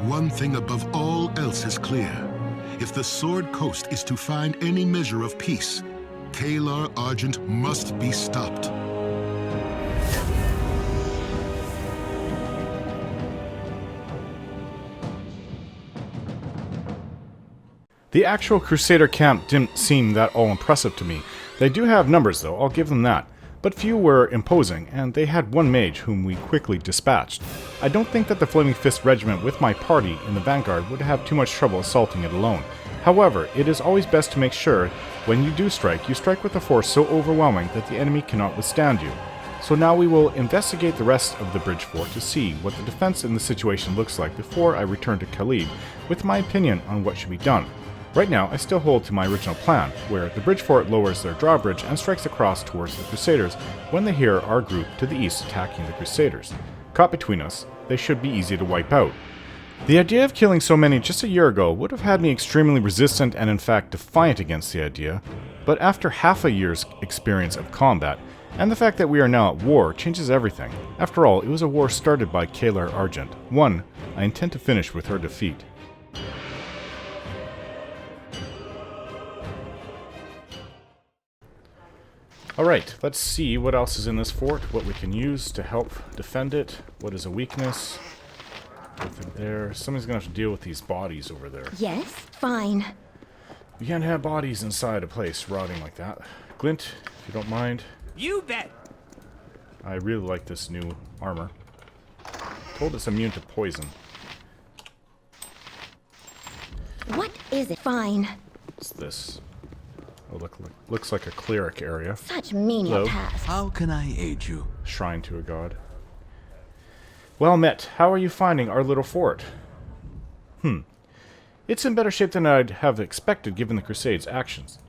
one thing above all else is clear. If the Sword Coast is to find any measure of peace, Kalar Argent must be stopped. The actual Crusader camp didn't seem that all impressive to me. They do have numbers though, I'll give them that. But few were imposing, and they had one mage whom we quickly dispatched. I don't think that the Flaming Fist regiment with my party in the vanguard would have too much trouble assaulting it alone. However, it is always best to make sure, when you do strike, you strike with a force so overwhelming that the enemy cannot withstand you. So now we will investigate the rest of the Bridgefort to see what the defense in the situation looks like before I return to Khalid with my opinion on what should be done. Right now, I still hold to my original plan, where the Bridgefort lowers their drawbridge and strikes across towards the Crusaders when they hear our group to the east attacking the Crusaders. Caught between us, they should be easy to wipe out. The idea of killing so many just a year ago would have had me extremely resistant and in fact defiant against the idea, but after half a year's experience of combat, and the fact that we are now at war changes everything. After all, it was a war started by Kalar Argent, one I intend to finish with her defeat. Alright, let's see what else is in this fort, what we can use to help defend it, what is a weakness. Nothing there. Somebody's gonna have to deal with these bodies over there. Yes, fine. You can't have bodies inside a place rotting like that. Glint, if you don't mind. You bet! I really like this new armor. Told it's immune to poison. What is it? Fine. What's this? Oh, looks like a cleric area. Such menial tasks. How can I aid you? Shrine to a god. Well met. How are you finding our little fort? It's in better shape than I'd have expected given the Crusades' actions.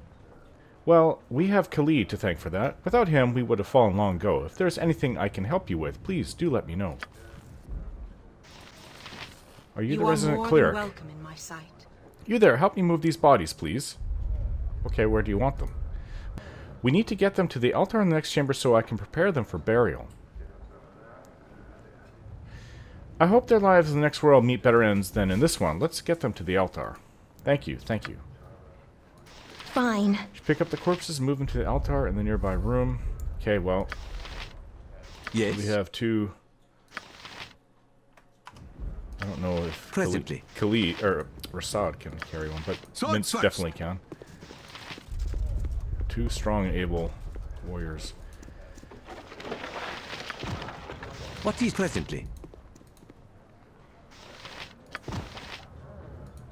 Well, we have Khalid to thank for that. Without him, we would have fallen long ago. If there's anything I can help you with, please do let me know. Are you the resident cleric? You are more than welcome in my sight. You there, help me move these bodies, please. Okay, where do you want them? We need to get them to the altar in the next chamber so I can prepare them for burial. I hope their lives in the next world meet better ends than in this one. Let's get them to the altar. Thank you, thank you. Fine. Pick up the corpses, move them to the altar in the nearby room. Okay, well. Yes. We have two. I don't know if Presently. Khalid or Rasad can carry one, but Mince definitely can. Two strong and able warriors. What is presently?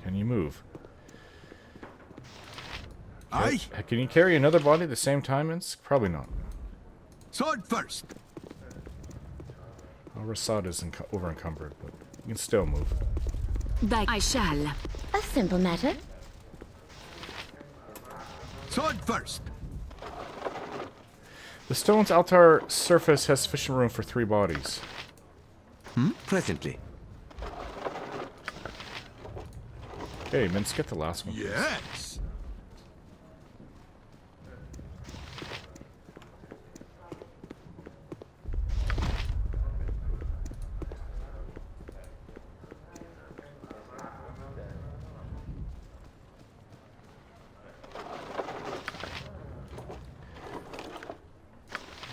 Can you move? Aye. Can you carry another body at the same time, Mince? Probably not. Sword first. Well, Rasad is over encumbered, but you can still move. I shall. A simple matter. Sword first. The stone's altar surface has sufficient room for 3 bodies. Presently. Okay, Mince, get the last one. Yes.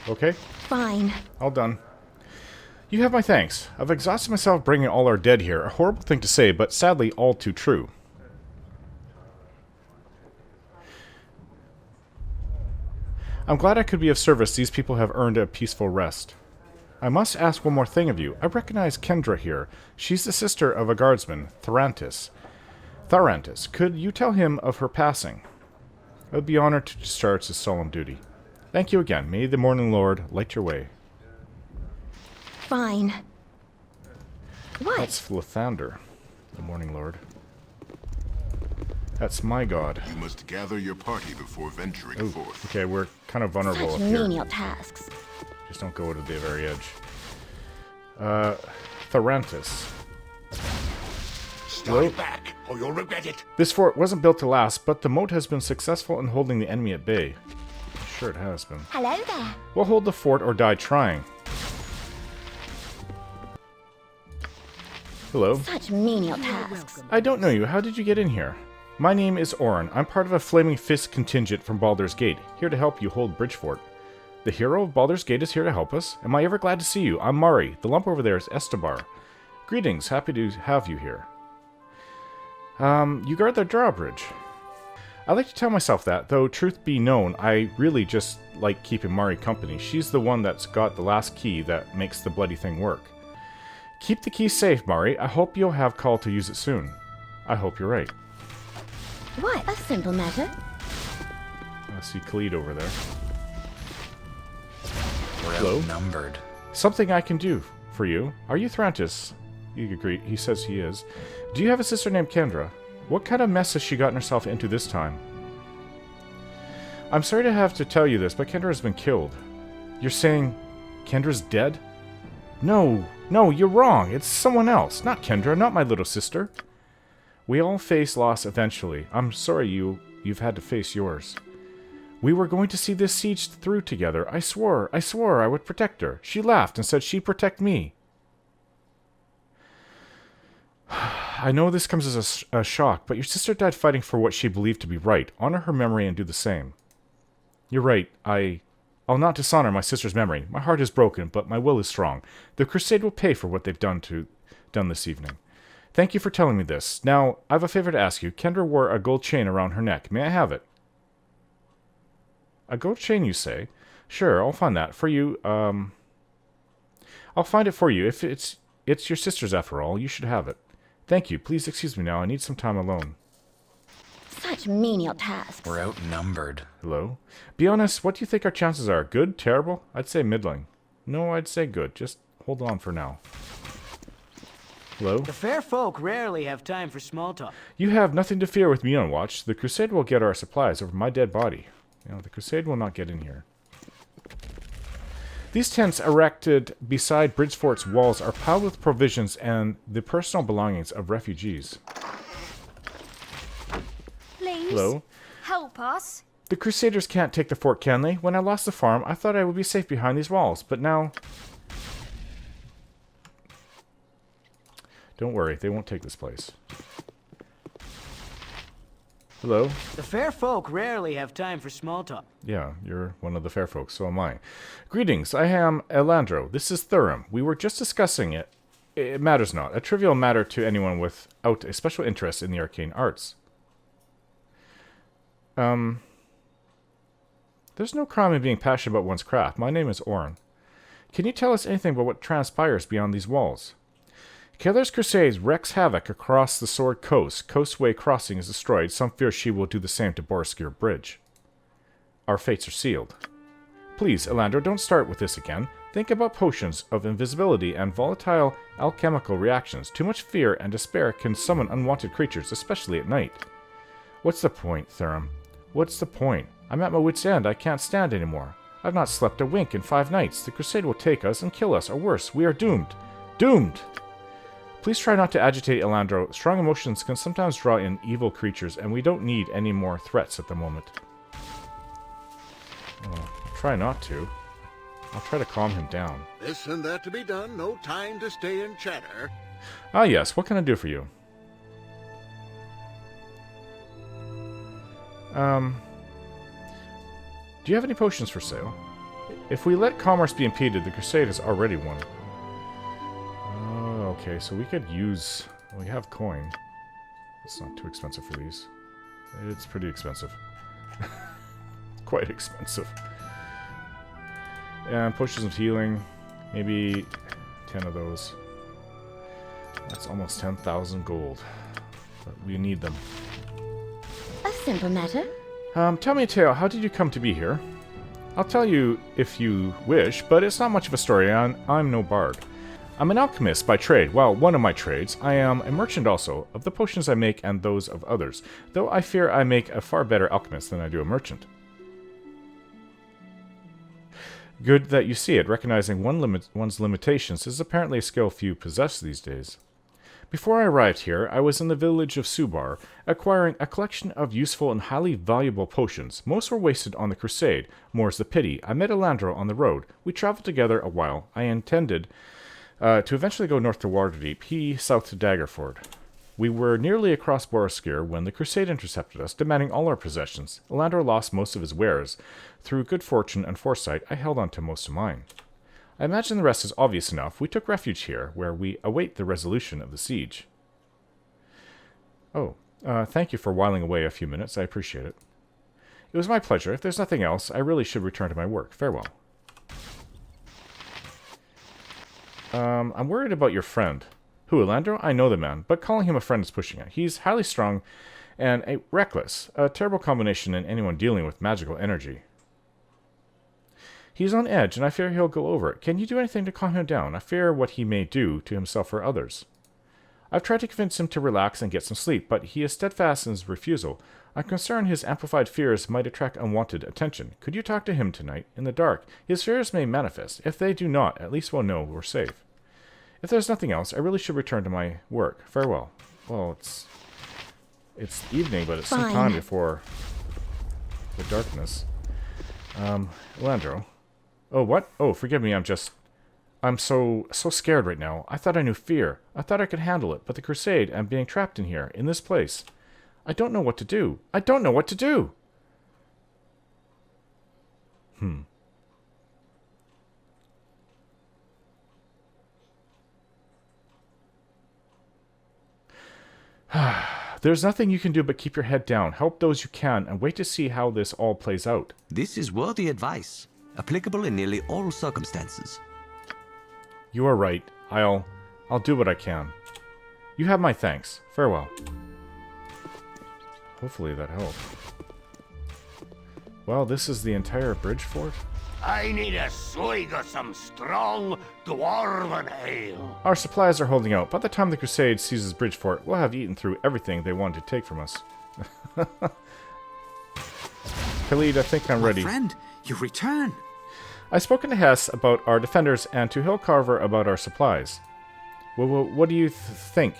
Okay, Fine. all done. You have my thanks. I've exhausted myself bringing all our dead here. A horrible thing to say, but sadly all too true. I'm glad I could be of service. These people have earned a peaceful rest. I must ask one more thing of you. I recognize Kendra here. She's the sister of a guardsman, Tharantis. Could you tell him of her passing? I would be honored to discharge this solemn duty. Thank you again. May the Morning Lord light your way. Fine. What? That's Lathander, the Morning Lord. That's my god. You must gather your party before venturing forth. Okay, we're kind of vulnerable Such up here. menial tasks. Just don't go to the very edge. Tharantis. Start back, or you'll regret it. This fort wasn't built to last, but the moat has been successful in holding the enemy at bay. Sure it has been. Hello there. We'll hold the fort or die trying. Hello. Such menial tasks. I don't know you. How did you get in here? My name is Orin. I'm part of a Flaming Fist contingent from Baldur's Gate, here to help you hold Bridgefort. The hero of Baldur's Gate is here to help us. Am I ever glad to see you? I'm Mari. The lump over there is Estebar. Greetings. Happy to have you here. You guard the drawbridge. I like to tell myself that, though truth be known, I really just like keeping Mari company. She's the one that's got the last key that makes the bloody thing work. Keep the key safe, Mari. I hope you'll have call to use it soon. I hope you're right. What? A simple matter. I see Khalid over there. We're Hello? outnumbered. Something I can do for you. Are you Thrantis? You agree. He says he is. Do you have a sister named Kendra? What kind of mess has she gotten herself into this time? I'm sorry to have to tell you this, but Kendra has been killed. You're saying Kendra's dead? No, you're wrong. It's someone else. Not Kendra, not my little sister. We all face loss eventually. I'm sorry you've had to face yours. We were going to see this siege through together. I swore I would protect her. She laughed and said she'd protect me. I know this comes as a shock, but your sister died fighting for what she believed to be right. Honor her memory and do the same. You're right. I'll not dishonor my sister's memory. My heart is broken, but my will is strong. The Crusade will pay for what they've done this evening. Thank you for telling me this. Now, I have a favor to ask you. Kendra wore a gold chain around her neck. May I have it? A gold chain, you say? Sure, I'll find that for you. I'll find it for you. If it's your sister's after all, you should have it. Thank you. Please excuse me now. I need some time alone. Such menial tasks. We're outnumbered. Hello? Be honest, what do you think our chances are? Good? Terrible? I'd say middling. No, I'd say good. Just hold on for now. Hello? The fair folk rarely have time for small talk. You have nothing to fear with me on watch. The Crusade will get our supplies over my dead body. The Crusade will not get in here. These tents erected beside Bridgefort's walls are piled with provisions and the personal belongings of refugees. Please. Hello? Help us. The Crusaders can't take the fort, can they? When I lost the farm, I thought I would be safe behind these walls, but now... Don't worry, they won't take this place. Hello? The fair folk rarely have time for small talk. Yeah, you're one of the fair folks, so am I. Greetings, I am Elandro. This is Thurum. We were just discussing it. It matters not. A trivial matter to anyone without a special interest in the arcane arts. There's no crime in being passionate about one's craft. My name is Orin. Can you tell us anything about what transpires beyond these walls? Keller's Crusade wreaks havoc across the Sword Coast. Coastway Crossing is destroyed. Some fear she will do the same to Borskir Bridge. Our fates are sealed. Please, Elandro, don't start with this again. Think about potions of invisibility and volatile alchemical reactions. Too much fear and despair can summon unwanted creatures, especially at night. What's the point, Thurum? What's the point? I'm at my wit's end. I can't stand anymore. I've not slept a wink in 5 nights. The Crusade will take us and kill us, or worse, we are doomed. Doomed! Please try not to agitate, Elandro. Strong emotions can sometimes draw in evil creatures, and we don't need any more threats at the moment. I'll try not to. I'll try to calm him down. This and that to be done, no time to stay and chatter. Ah, yes. What can I do for you? Do you have any potions for sale? If we let commerce be impeded, the Crusade has already won. Okay, so we could use... We have coin. It's not too expensive for these. It's pretty expensive. Quite expensive. And potions of healing. Maybe 10 of those. That's almost 10,000 gold. But we need them. A simple matter. Tell me a tale. How did you come to be here? I'll tell you if you wish, but it's not much of a story. I'm no bard. I'm an alchemist by trade. Well, one of my trades. I am a merchant also, of the potions I make and those of others, though I fear I make a far better alchemist than I do a merchant. Good that you see it. Recognizing one's limitations is apparently a skill few possess these days. Before I arrived here, I was in the village of Subar, acquiring a collection of useful and highly valuable potions. Most were wasted on the Crusade. More's the pity. I met Elandro on the road. We traveled together a while. I intended To eventually go north to Waterdeep, he south to Daggerford. We were nearly across Boroskir when the Crusade intercepted us, demanding all our possessions. Lathander lost most of his wares. Through good fortune and foresight, I held on to most of mine. I imagine the rest is obvious enough. We took refuge here, where we await the resolution of the siege. Oh, thank you for whiling away a few minutes. I appreciate it. It was my pleasure. If there's nothing else, I really should return to my work. Farewell. I'm worried about your friend. Who, Lathander? I know the man, but calling him a friend is pushing it. He's highly strung and reckless. A terrible combination in anyone dealing with magical energy. He's on edge, and I fear he'll go over it. Can you do anything to calm him down? I fear what he may do to himself or others. I've tried to convince him to relax and get some sleep, but he is steadfast in his refusal. I'm concerned his amplified fears might attract unwanted attention. Could you talk to him tonight, in the dark? His fears may manifest. If they do not, at least we'll know we're safe. If there's nothing else, I really should return to my work. Farewell. Well, it's evening, but it's some time before the darkness. Lathander. Oh, what? Oh, forgive me, I'm so scared right now. I thought I knew fear. I thought I could handle it, but the Crusade and being trapped in here, in this place. I don't know what to do. I don't know what to do! There's nothing you can do but keep your head down, help those you can, and wait to see how this all plays out. This is worthy advice, applicable in nearly all circumstances. You are right. I'll do what I can. You have my thanks. Farewell. Hopefully that helped. Well, this is the entire Bridgefort. I need a swig of some strong dwarven ale. Our supplies are holding out. By the time the Crusade seizes Bridgefort, we'll have eaten through everything they wanted to take from us. Khalid, I think I'm ready. My friend, you return. I've spoken to Hess about our defenders and to Hillcarver about our supplies. Well, what do you think?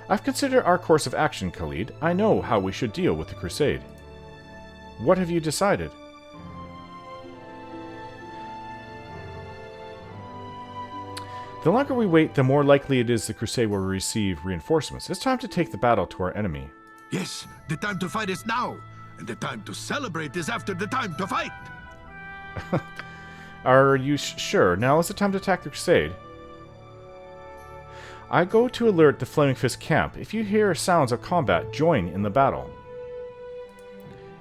I've considered our course of action, Khalid. I know how we should deal with the Crusade. What have you decided? The longer we wait, the more likely it is the Crusade will receive reinforcements. It's time to take the battle to our enemy. Yes, the time to fight is now, and the time to celebrate is after the time to fight. Are you sure? Now is the time to attack the Crusade. I go to alert the Flaming Fist camp. If you hear sounds of combat, join in the battle.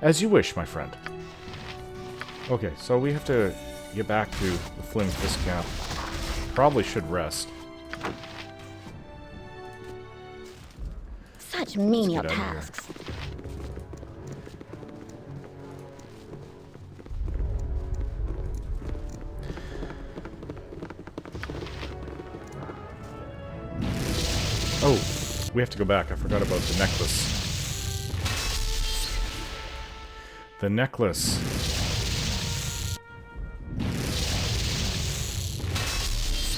As you wish, my friend. Okay, so we have to get back to the Flaming Fist camp. Probably should rest. Such menial Let's get out of here. tasks. Oh, we have to go back. I forgot about the necklace. The necklace.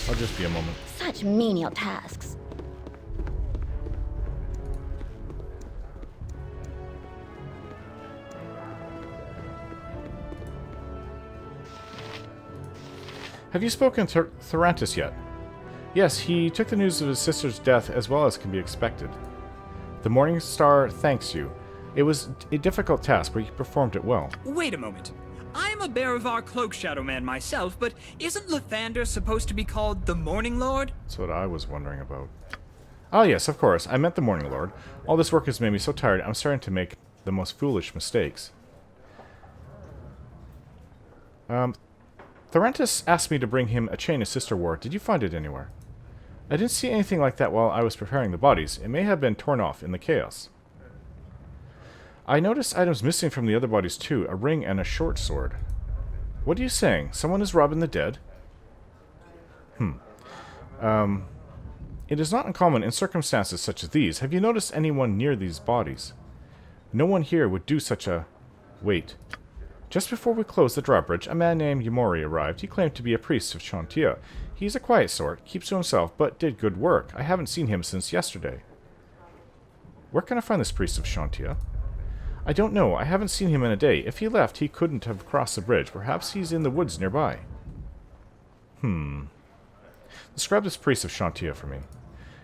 I'll just be a moment. Such menial tasks. Have you spoken to Thorantis yet? Yes, he took the news of his sister's death as well as can be expected. The Morning Star thanks you. It was a difficult task, but you performed it well. Wait a moment. I'm a bearer of our cloak, Shadow Man, myself, but isn't Lathander supposed to be called the Morning Lord? That's what I was wondering about. Oh yes, of course. I meant the Morning Lord. All this work has made me so tired, I'm starting to make the most foolish mistakes. Thorantis asked me to bring him a chain his sister wore. Did you find it anywhere? I didn't see anything like that while I was preparing the bodies. It may have been torn off in the chaos. I noticed items missing from the other bodies too, a ring and a short sword. What are you saying? Someone is robbing the dead? It is not uncommon in circumstances such as these. Have you noticed anyone near these bodies? No one here would do such a... Wait. Just before we closed the drawbridge, a man named Yamori arrived. He claimed to be a priest of Shantia. He's a quiet sort, keeps to himself, but did good work. I haven't seen him since yesterday. Where can I find this priest of Shantia? I don't know. I haven't seen him in a day. If he left, he couldn't have crossed the bridge. Perhaps he's in the woods nearby. Describe this priest of Chantia for me.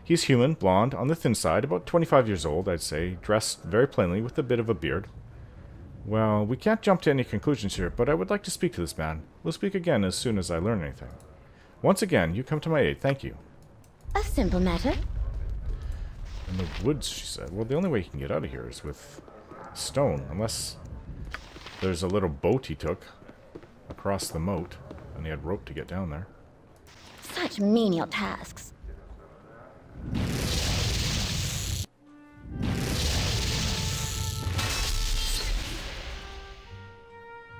He's human, blonde, on the thin side, about 25 years old, I'd say, dressed very plainly with a bit of a beard. Well, we can't jump to any conclusions here, but I would like to speak to this man. We'll speak again as soon as I learn anything. Once again, you come to my aid. Thank you. A simple matter. In the woods, she said. Well, the only way he can get out of here is with stone, unless there's a little boat he took across the moat, and he had rope to get down there. Such menial tasks.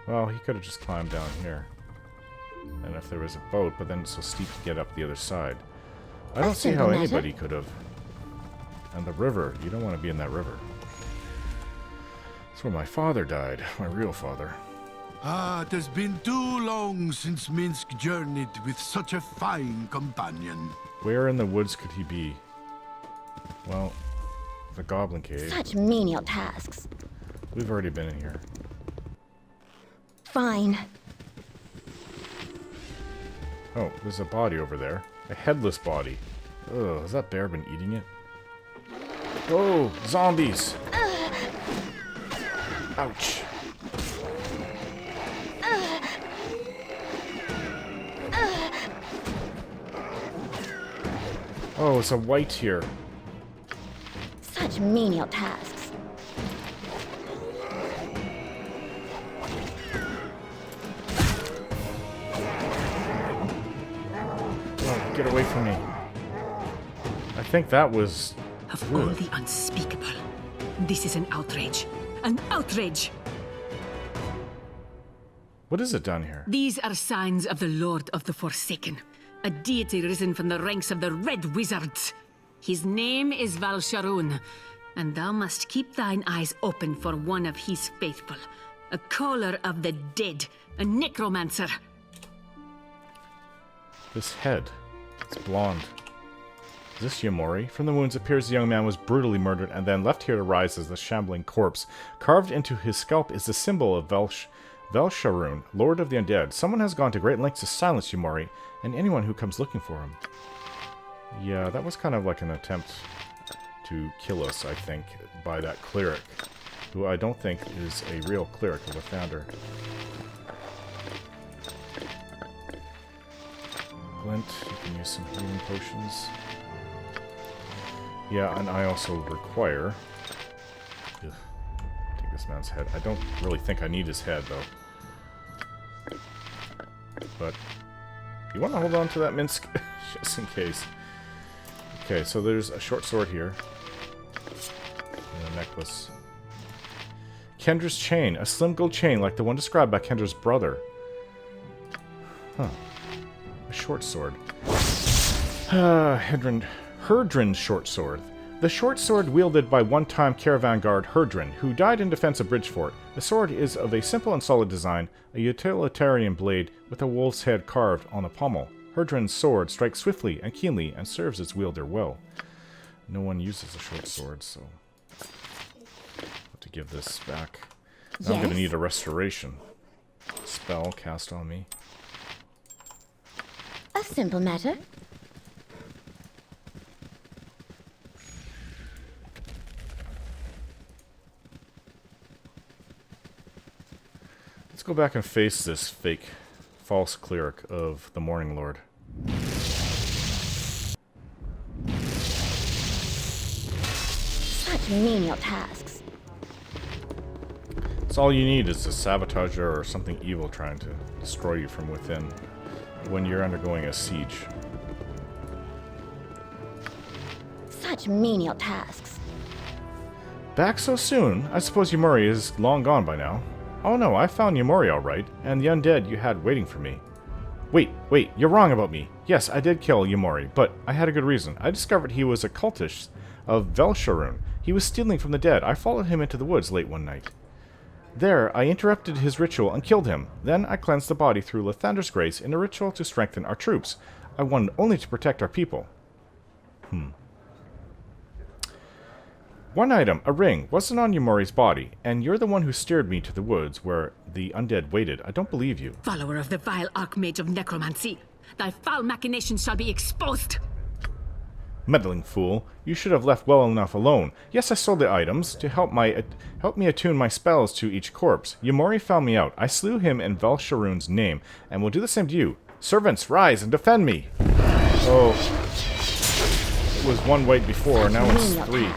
Well, he could have just climbed down here. And if there was a boat, but then it's so steep to get up the other side. I don't see how anybody could have. And the river, you don't want to be in that river. That's where my father died, my real father. Ah, it has been too long since Minsk journeyed with such a fine companion. Where in the woods could he be? Well, the Goblin Cave. Such menial tasks. We've already been in here. Fine. Oh, there's a body over there. A headless body. Ugh, has that bear been eating it? Oh, zombies! Ouch. Oh, it's a white here. Such menial tasks. Oh, get away from me. I think that was... Of all the unspeakable, this is an outrage. An outrage! What is it down here? These are signs of the Lord of the Forsaken, a deity risen from the ranks of the Red Wizards. His name is Valsharun, and thou must keep thine eyes open for one of his faithful, a caller of the dead, a necromancer. This head. It's blonde. Is this Yamori? From the wounds, it appears the young man was brutally murdered and then left here to rise as a shambling corpse. Carved into his scalp is the symbol of Valsharun, Lord of the Undead. Someone has gone to great lengths to silence Yamori and anyone who comes looking for him. Yeah, that was kind of like an attempt to kill us, I think, by that cleric, who I don't think is a real cleric of Lathander. Glint, you can use some healing potions. Yeah, and I also require... Ugh, take this man's head. I don't really think I need his head, though. But you want to hold on to that Minsk, just in case. Okay, so there's a short sword here. And a necklace. Kendra's chain. A slim gold chain like the one described by Kendra's brother. Huh. A short sword. Herdrin's short sword. The short sword wielded by one-time caravan guard Herdrin, who died in defense of Bridgefort. The sword is of a simple and solid design, a utilitarian blade with a wolf's head carved on the pommel. Herdrin's sword strikes swiftly and keenly and serves its wielder well. No one uses a short sword, so I'll have to give this back. Now I'm going to need a restoration spell cast on me. A simple matter. Let's go back and face this fake, false cleric of the Morning Lord. Such menial tasks. It's all you need is a sabotager or something evil trying to destroy you from within when you're undergoing a siege. Such menial tasks. Back so soon? I suppose Yamori is long gone by now. Oh no, I found Yamori all right, and the undead you had waiting for me. Wait, you're wrong about me. Yes, I did kill Yamori, but I had a good reason. I discovered he was a cultist of Valsharun. He was stealing from the dead. I followed him into the woods late one night. There, I interrupted his ritual and killed him. Then I cleansed the body through Lathander's grace in a ritual to strengthen our troops. I wanted only to protect our people. One item, a ring, wasn't on Yamori's body, and you're the one who steered me to the woods where the undead waited. I don't believe you. Follower of the vile archmage of necromancy, Thy foul machinations shall be exposed. Meddling fool, you should have left well enough alone. Yes, I sold the items to help me attune my spells to each corpse. Yamori found me out. I slew him in Valsharoon's name, and will do the same to you. Servants, rise and defend me! Oh. It was one white before, now it's 3.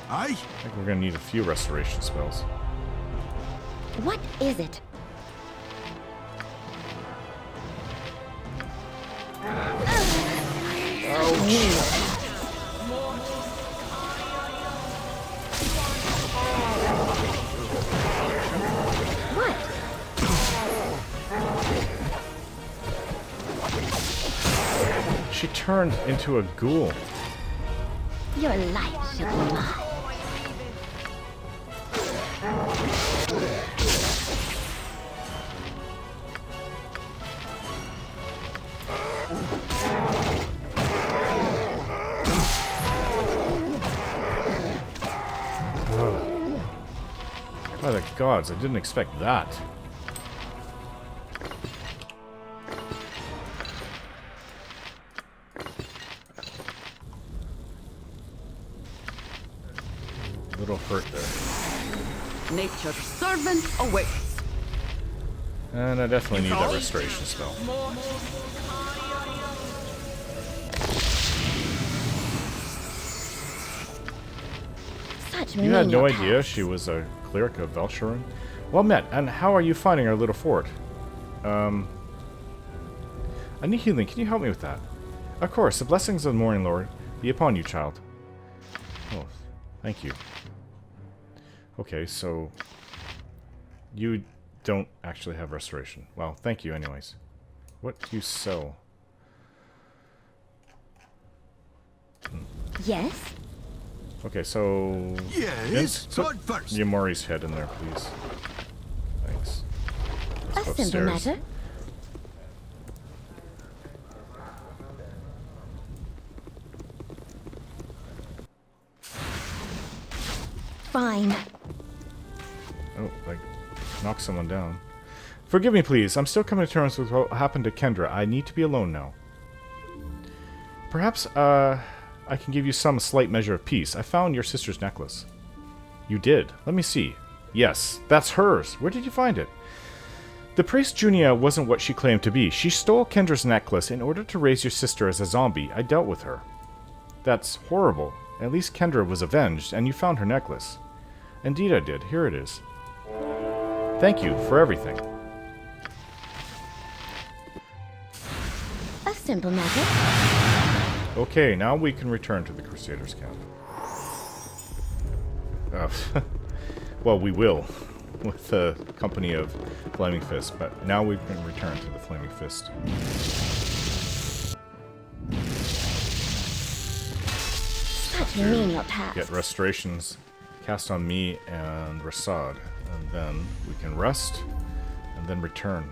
Aye? I think we're gonna need a few restoration spells. What is it? What? She turned into a ghoul. Your life shall be mine. By the gods, I didn't expect that. Little hurt there. Nature's servant awaits. And I definitely need that restoration spell. Such You had no menial idea tasks. she was a cleric of Valsharoon? Well met, and how are you finding our little fort? I need healing, can you help me with that? Of course, the blessings of the Morning Lord be upon you, child. Oh, thank you. Okay, so... you don't actually have restoration. Well, thank you anyways. What do you sell? Yes? Okay, so... Yes, put sword first. Yamori's head in there, please. Thanks. A Let's go simple upstairs. matter. Fine. Oh, like, knock someone down. Forgive me, please. I'm still coming to terms with what happened to Kendra. I need to be alone now. Perhaps, I can give you some slight measure of peace. I found your sister's necklace. You did? Let me see. Yes, that's hers. Where did you find it? The priest Junia wasn't what she claimed to be. She stole Kendra's necklace in order to raise your sister as a zombie. I dealt with her. That's horrible. At least Kendra was avenged, and you found her necklace. Indeed I did. Here it is. Thank you for everything. A simple matter. Okay, now we can return to the Crusaders camp. Well, we will, with the company of Flaming Fist, but now we can return to the Flaming Fist. Such menial tasks. Get restorations cast on me and Rasad, and then we can rest, and then return